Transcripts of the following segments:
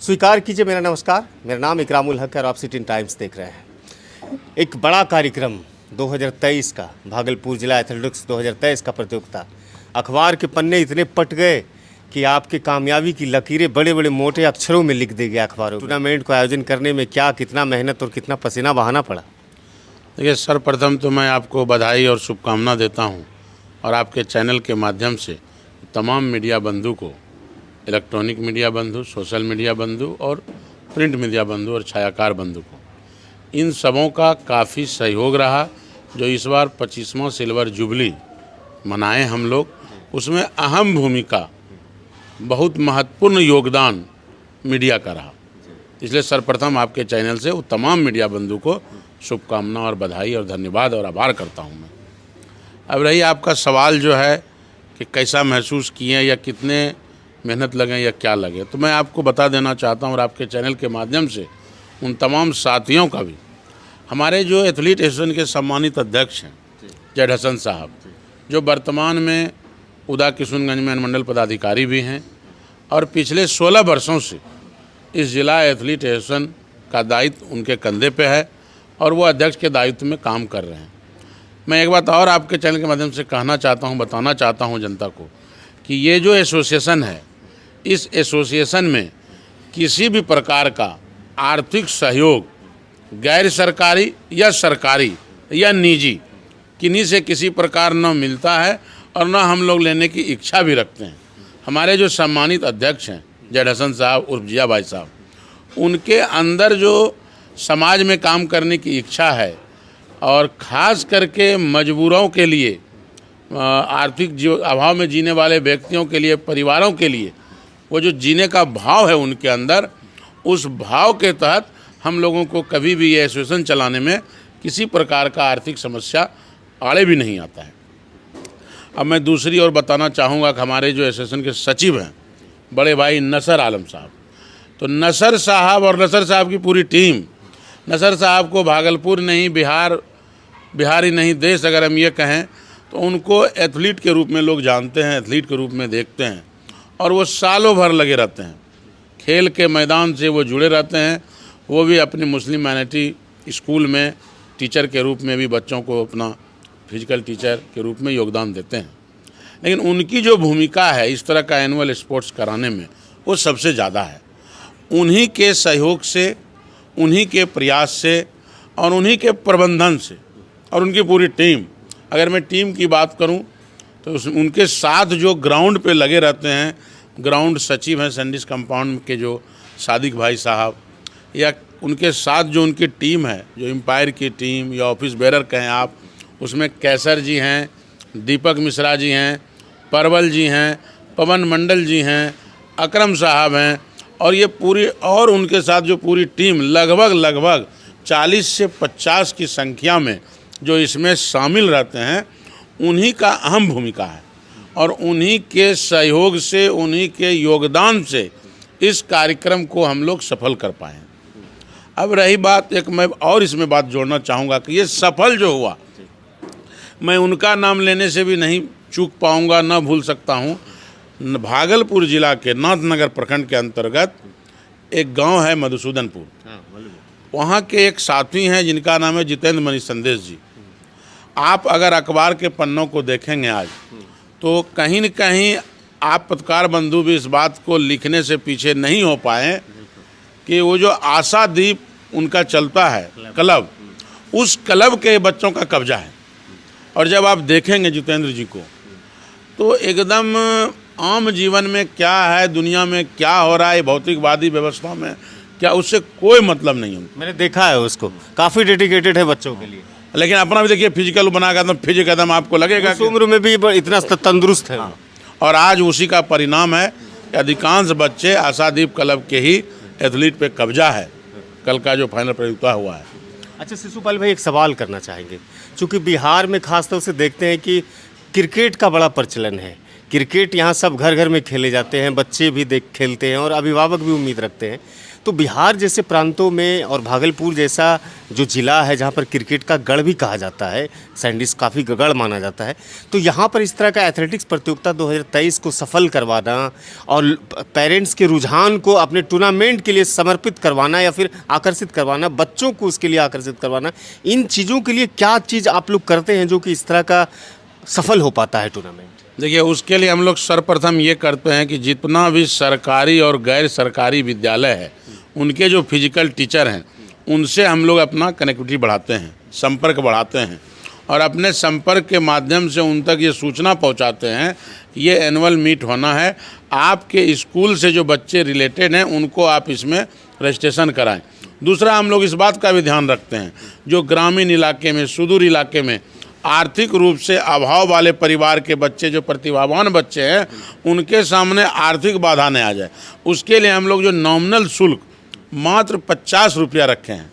स्वीकार कीजिए मेरा नमस्कार। मेरा नाम इकरामुल हक है और आप सिटी टाइम्स देख रहे हैं। एक बड़ा कार्यक्रम 2023 का भागलपुर जिला एथलेटिक्स 2023 का प्रतियोगिता, अखबार के पन्ने इतने पट गए कि आपकी कामयाबी की लकीरें बड़े बड़े मोटे अक्षरों में लिख दी गई अखबारों। टूर्नामेंट को आयोजन करने में कितना मेहनत और कितना पसीना बहाना पड़ा। देखिए, सर्वप्रथम तो मैं आपको बधाई और शुभकामना देता हूं और आपके चैनल के माध्यम से तमाम मीडिया बंधु को, इलेक्ट्रॉनिक मीडिया बंधु, सोशल मीडिया बंधु और प्रिंट मीडिया बंधु और छायाकार बंधु को, इन सबों का काफ़ी सहयोग रहा। जो इस बार 25वां सिल्वर जुबली मनाए हम लोग, उसमें अहम भूमिका, बहुत महत्वपूर्ण योगदान मीडिया का रहा। इसलिए सर्वप्रथम आपके चैनल से वो तमाम मीडिया बंधु को शुभकामना और बधाई और धन्यवाद और आभार करता हूं मैं। अब रही आपका सवाल जो है कि कैसा महसूस किए या कितने मेहनत लगे या क्या लगे, तो मैं आपको बता देना चाहता हूं और आपके चैनल के माध्यम से उन तमाम साथियों का भी, हमारे जो एथलीट एसोसिएशन के सम्मानित अध्यक्ष हैं जैद हसन साहब, जो वर्तमान में उदा किशुनगंज में अनुमंडल पदाधिकारी भी हैं और पिछले 16 वर्षों से इस जिला एथलीट एसोसिएशन का दायित्व उनके कंधे पे है और वो अध्यक्ष के दायित्व में काम कर रहे हैं। मैं एक बात और आपके चैनल के माध्यम से कहना चाहता हूं, बताना चाहता हूं जनता को कि ये जो एसोसिएशन है, इस एसोसिएशन में किसी भी प्रकार का आर्थिक सहयोग गैर सरकारी या सरकारी या निजी किन्हीं से किसी प्रकार न मिलता है और न हम लोग लेने की इच्छा भी रखते हैं। हमारे जो सम्मानित अध्यक्ष हैं जैद हसन साहब उर्फ जिया भाई साहब, उनके अंदर जो समाज में काम करने की इच्छा है और ख़ास करके मजबूरों के लिए, आर्थिक जो अभाव में जीने वाले व्यक्तियों के लिए, परिवारों के लिए वो जो जीने का भाव है उनके अंदर, उस भाव के तहत हम लोगों को कभी भी ये एसोसिएशन चलाने में किसी प्रकार का आर्थिक समस्या आड़े भी नहीं आता है। अब मैं दूसरी ओर बताना चाहूँगा कि हमारे जो एसोसिएशन के सचिव हैं बड़े भाई नसर आलम साहब, तो नसर साहब और नसर साहब की पूरी टीम, नसर साहब को भागलपुर नहीं, बिहार ही नहीं, देश अगर हम ये कहें तो उनको एथलीट के रूप में लोग जानते हैं, एथलीट के रूप में देखते हैं और वो सालों भर लगे रहते हैं। खेल के मैदान से वो जुड़े रहते हैं। वो भी अपनी मुस्लिम माइनॉरिटी स्कूल में टीचर के रूप में भी बच्चों को अपना फिजिकल टीचर के रूप में योगदान देते हैं। लेकिन उनकी जो भूमिका है इस तरह का एनुअल स्पोर्ट्स कराने में, वो सबसे ज़्यादा है। उन्हीं के सहयोग से, उन्हीं के प्रयास से और उन्हीं के प्रबंधन से और उनकी पूरी टीम, अगर मैं टीम की बात करूं तो उनके साथ जो ग्राउंड पे लगे रहते हैं, ग्राउंड सचिव हैं सैंडिस कंपाउंड के जो सादिक भाई साहब, या उनके साथ जो उनकी टीम है, जो एम्पायर की टीम या ऑफिस बेरर कहें आप, उसमें कैसर जी हैं, दीपक मिश्रा जी हैं, परवल जी हैं, पवन मंडल जी हैं, अकरम साहब हैं और ये पूरी, और उनके साथ जो पूरी टीम लगभग 40 से 50 की संख्या में जो इसमें शामिल रहते हैं, उन्हीं का अहम भूमिका है और उन्हीं के सहयोग से, उन्हीं के योगदान से इस कार्यक्रम को हम लोग सफल कर पाए। अब रही बात, एक मैं और इसमें बात जोड़ना चाहूँगा कि ये सफल जो हुआ, मैं उनका नाम लेने से भी नहीं चूक पाऊँगा, ना भूल सकता हूँ। भागलपुर जिला के नाथनगर प्रखंड के अंतर्गत एक गांव है मधुसूदनपुर, वहाँ के एक साथी हैं जिनका नाम है जितेंद्र मनीष संदेश जी। आप अगर अखबार के पन्नों को देखेंगे आज, तो कहीं न कहीं आप पत्रकार बंधु भी इस बात को लिखने से पीछे नहीं हो पाए कि वो जो आशादीप उनका चलता है क्लब, उस क्लब के बच्चों का कब्जा है। और जब आप देखेंगे जितेंद्र जी को, तो एकदम आम जीवन में क्या है, दुनिया में क्या हो रहा है, भौतिकवादी व्यवस्था में क्या, उससे कोई मतलब नहीं है। मैंने देखा है उसको, काफ़ी डेडिकेटेड है बच्चों के लिए। लेकिन अपना भी देखिए, फिजिकल बनाएगा तो फिजिकल एकदम आपको लगेगा उस उम्र में भी इतना तंदुरुस्त है। और आज उसी का परिणाम है कि अधिकांश बच्चे आशादीप क्लब के ही एथलीट पे कब्जा है। कल का जो फाइनल प्रतियोगिता हुआ है। अच्छा शिशुपाल भाई, एक सवाल करना चाहेंगे, चूँकि बिहार में खासतौर से देखते हैं कि क्रिकेट का बड़ा प्रचलन है, क्रिकेट यहाँ सब घर घर में खेले जाते हैं, बच्चे भी देख खेलते हैं और अभिभावक भी उम्मीद रखते हैं। तो बिहार जैसे प्रांतों में और भागलपुर जैसा जो ज़िला है जहाँ पर क्रिकेट का गढ़ भी कहा जाता है, सैंडिस काफ़ी गढ़ माना जाता है, तो यहाँ पर इस तरह का एथलेटिक्स प्रतियोगिता 2023 को सफल करवाना और पेरेंट्स के रुझान को अपने टूर्नामेंट के लिए समर्पित करवाना या फिर आकर्षित करवाना, बच्चों को उसके लिए आकर्षित करवाना, इन चीज़ों के लिए क्या चीज़ आप लोग करते हैं जो कि इस तरह का सफल हो पाता है टूर्नामेंट? देखिए, उसके लिए हम लोग सर्वप्रथम ये करते हैं कि जितना भी सरकारी और गैर सरकारी विद्यालय है उनके जो फिजिकल टीचर हैं उनसे हम लोग अपना कनेक्टिविटी बढ़ाते हैं, संपर्क बढ़ाते हैं और अपने संपर्क के माध्यम से उन तक ये सूचना पहुंचाते हैं कि ये एनुअल मीट होना है, आपके स्कूल से जो बच्चे रिलेटेड हैं उनको आप इसमें रजिस्ट्रेशन कराएं। दूसरा, हम लोग इस बात का भी ध्यान रखते हैं जो ग्रामीण इलाके में, सुदूर इलाके में आर्थिक रूप से अभाव वाले परिवार के बच्चे, जो प्रतिभावान बच्चे हैं, उनके सामने आर्थिक बाधा न आ जाए, उसके लिए हम लोग जो नॉमिनल शुल्क मात्र 50 रुपया रखे हैं।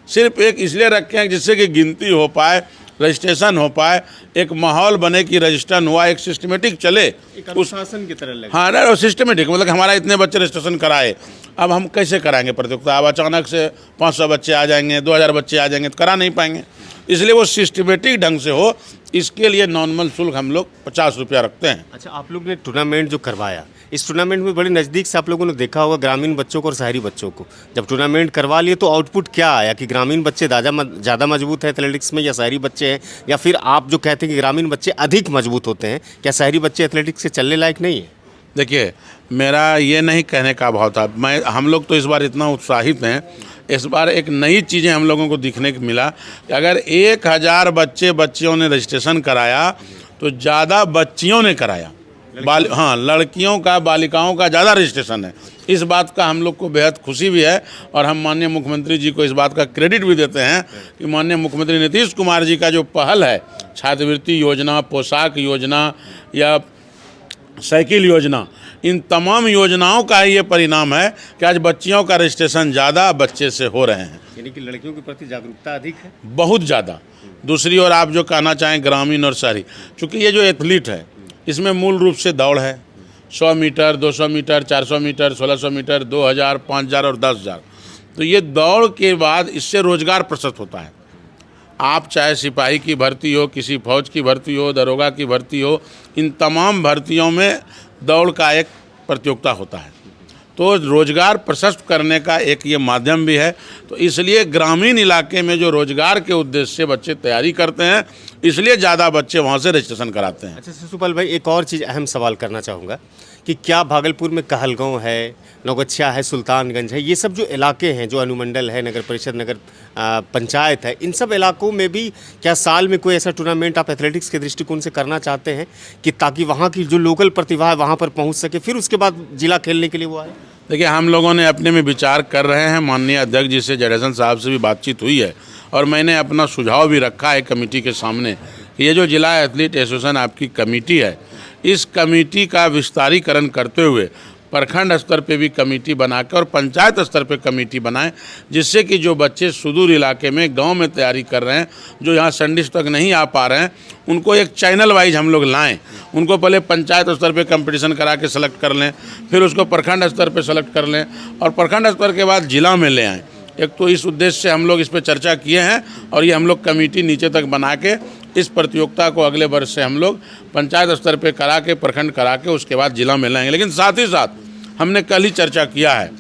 सिर्फ एक इसलिए रखे हैं जिससे कि गिनती हो पाए, रजिस्ट्रेशन हो पाए, एक माहौल बने कि रजिस्ट्रेशन हुआ, एक सिस्टमेटिक चले, एक अनुशासन की तरह लगे। हाँ, सिस्टमेटिक, मतलब हमारा इतने बच्चे रजिस्ट्रेशन कराए, अब हम कैसे कराएंगे प्रतियोगिता? अब अचानक से 500 बच्चे आ जाएंगे, 2000 बच्चे आ जाएंगे तो करा नहीं पाएंगे, इसलिए वो सिस्टमेटिक ढंग से हो, इसके लिए नॉर्मल शुल्क हम लोग 50 रुपया रखते हैं। अच्छा, आप लोग ने टूर्नामेंट जो करवाया, इस टूर्नामेंट में बड़े नज़दीक से आप लोगों ने देखा होगा ग्रामीण बच्चों को और शहरी बच्चों को। जब टूर्नामेंट करवा लिए तो आउटपुट क्या आया कि ग्रामीण बच्चे ज़्यादा मजबूत है एथलेटिक्स में या शहरी बच्चे हैं, या फिर आप जो कहते हैं कि ग्रामीण बच्चे अधिक मजबूत होते हैं, क्या शहरी बच्चे एथलेटिक्स से चलने लायक नहीं है? देखिए, मेरा ये नहीं कहने का भाव था, हम लोग तो इस बार इतना उत्साहित हैं, इस बार एक नई चीज़ें हम लोगों को दिखने को मिला कि अगर 1000 बच्चियों ने रजिस्ट्रेशन कराया तो ज़्यादा बच्चियों ने कराया, लड़कियों का, बालिकाओं का ज़्यादा रजिस्ट्रेशन है। इस बात का हम लोग को बेहद खुशी भी है और हम माननीय मुख्यमंत्री जी को इस बात का क्रेडिट भी देते हैं कि माननीय मुख्यमंत्री नीतीश कुमार जी का जो पहल है, छात्रवृत्ति योजना, पोशाक योजना या साइकिल योजना, इन तमाम योजनाओं का ये परिणाम है कि आज बच्चियों का रजिस्ट्रेशन ज़्यादा बच्चे से हो रहे हैं, यानी कि लड़कियों के प्रति जागरूकता अधिक है, बहुत ज़्यादा। दूसरी ओर आप जो कहना चाहें ग्रामीण और शहरी, चूँकि ये जो एथलीट है इसमें मूल रूप से दौड़ है, 100 मीटर, 200 मीटर, 400 मीटर, 1600 मीटर, 2000, 5000 और 10000। तो ये दौड़ के बाद इससे रोजगार प्रशस्त होता है। आप चाहे सिपाही की भर्ती हो, किसी फौज की भर्ती हो, दरोगा की भर्ती हो, इन तमाम भर्तियों में दौड़ का एक प्रतियोगिता होता है, तो रोजगार प्रशस्त करने का एक ये माध्यम भी है। तो इसलिए ग्रामीण इलाके में जो रोजगार के उद्देश्य से बच्चे तैयारी करते हैं, इसलिए ज़्यादा बच्चे वहाँ से रजिस्ट्रेशन कराते हैं। अच्छा शिशुपाल भाई, एक और चीज़ अहम सवाल करना चाहूँगा कि क्या भागलपुर में कहलगांव है, नौगछिया है, सुल्तानगंज है, ये सब जो इलाके हैं, जो अनुमंडल है, नगर परिषद, नगर पंचायत है, इन सब इलाकों में भी क्या साल में कोई ऐसा टूर्नामेंट आप एथलेटिक्स के दृष्टिकोण से करना चाहते हैं कि ताकि वहाँ की जो लोकल प्रतिभा है वहाँ पर पहुँच सके, फिर उसके बाद जिला खेलने के लिए वो आए? देखिए, हम लोगों ने अपने में विचार कर रहे हैं, माननीय अध्यक्ष जी से, जडेसन साहब से भी बातचीत हुई है और मैंने अपना सुझाव भी रखा है कमेटी के सामने कि ये जो जिला एथलीट एसोसिएशन आपकी कमेटी है, इस कमेटी का विस्तारीकरण करते हुए प्रखंड स्तर पे भी कमेटी बनाकर और पंचायत स्तर पे कमेटी बनाएं, जिससे कि जो बच्चे सुदूर इलाके में, गांव में तैयारी कर रहे हैं, जो यहाँ संडिस तक नहीं आ पा रहे हैं, उनको एक चैनल वाइज हम लोग लाएं। उनको पहले पंचायत स्तर पे कंपटीशन करा के सेलेक्ट कर लें, फिर उसको प्रखंड स्तर पे सेलेक्ट कर लें और प्रखंड स्तर के बाद जिला में ले आएँ। एक तो इस उद्देश्य से हम लोग इस पर चर्चा किए हैं और ये हम लोग कमेटी नीचे तक बना के इस प्रतियोगिता को अगले वर्ष से हम लोग पंचायत स्तर पे करा के, प्रखंड करा के, उसके बाद जिला में लाएंगे। लेकिन साथ ही साथ हमने कल ही चर्चा किया है,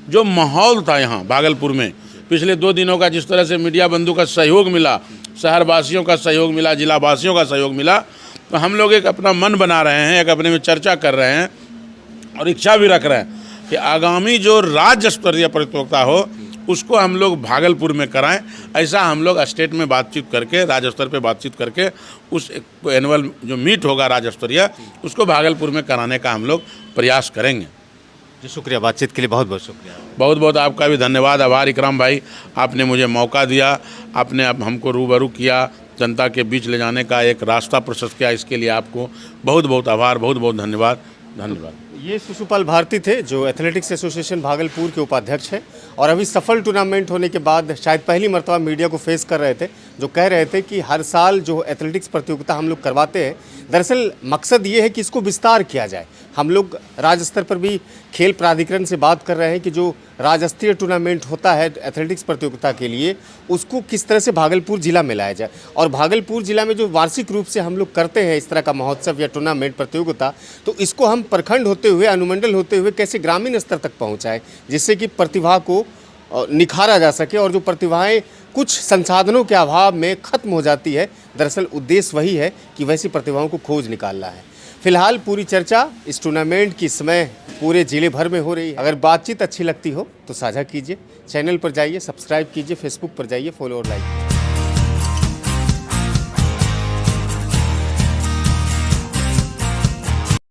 जो माहौल था यहाँ भागलपुर में पिछले 2 दिनों का, जिस तरह से मीडिया बंधु का सहयोग मिला, शहरवासियों का सहयोग मिला, जिलावासियों का सहयोग मिला, तो हम लोग एक अपना मन बना रहे हैं, एक अपने में चर्चा कर रहे हैं और इच्छा भी रख रहे हैं कि आगामी जो राज्य स्तरीय प्रतियोगिता हो उसको हम लोग भागलपुर में कराएं। ऐसा हम लोग स्टेट में बातचीत करके, राज्य स्तर पे बातचीत करके, उस एनुअल जो मीट होगा राज्य स्तरीय, उसको भागलपुर में कराने का हम लोग प्रयास करेंगे। जी शुक्रिया, बातचीत के लिए बहुत बहुत शुक्रिया। बहुत बहुत आपका भी धन्यवाद, आभार इकराम भाई, आपने मुझे मौका दिया, आपने अब हमको रूबरू किया, जनता के बीच ले जाने का एक रास्ता प्रशस्त किया, इसके लिए आपको बहुत बहुत आभार, बहुत बहुत धन्यवाद। ये शिशुपाल भारती थे जो एथलेटिक्स एसोसिएशन भागलपुर के उपाध्यक्ष हैं और अभी सफल टूर्नामेंट होने के बाद शायद पहली मर्तबा मीडिया को फेस कर रहे थे, जो कह रहे थे कि हर साल जो एथलेटिक्स प्रतियोगिता हम लोग करवाते हैं दरअसल मकसद ये है कि इसको विस्तार किया जाए। हम लोग राज्य स्तर पर भी खेल प्राधिकरण से बात कर रहे हैं कि जो राज्य स्तरीय टूर्नामेंट होता है एथलेटिक्स प्रतियोगिता के लिए, उसको किस तरह से भागलपुर जिला में लाया जाए। और भागलपुर जिला में जो वार्षिक रूप से हम लोग करते हैं इस तरह का महोत्सव या टूर्नामेंट प्रतियोगिता, तो इसको हम प्रखंड होते हुए, अनुमंडल होते हुए कैसे ग्रामीण स्तर तक पहुँचाएँ, जिससे कि प्रतिभा को निखारा जा सके। और जो प्रतिभाएं कुछ संसाधनों के अभाव में खत्म हो जाती है, दरअसल उद्देश्य वही है कि वैसी प्रतिभाओं को खोज निकालना है। फिलहाल पूरी चर्चा इस टूर्नामेंट की समय पूरे जिले भर में हो रही है। अगर बातचीत अच्छी लगती हो तो साझा कीजिए, चैनल पर जाइए, सब्सक्राइब कीजिए, फेसबुक पर जाइए, फॉलो और लाइक।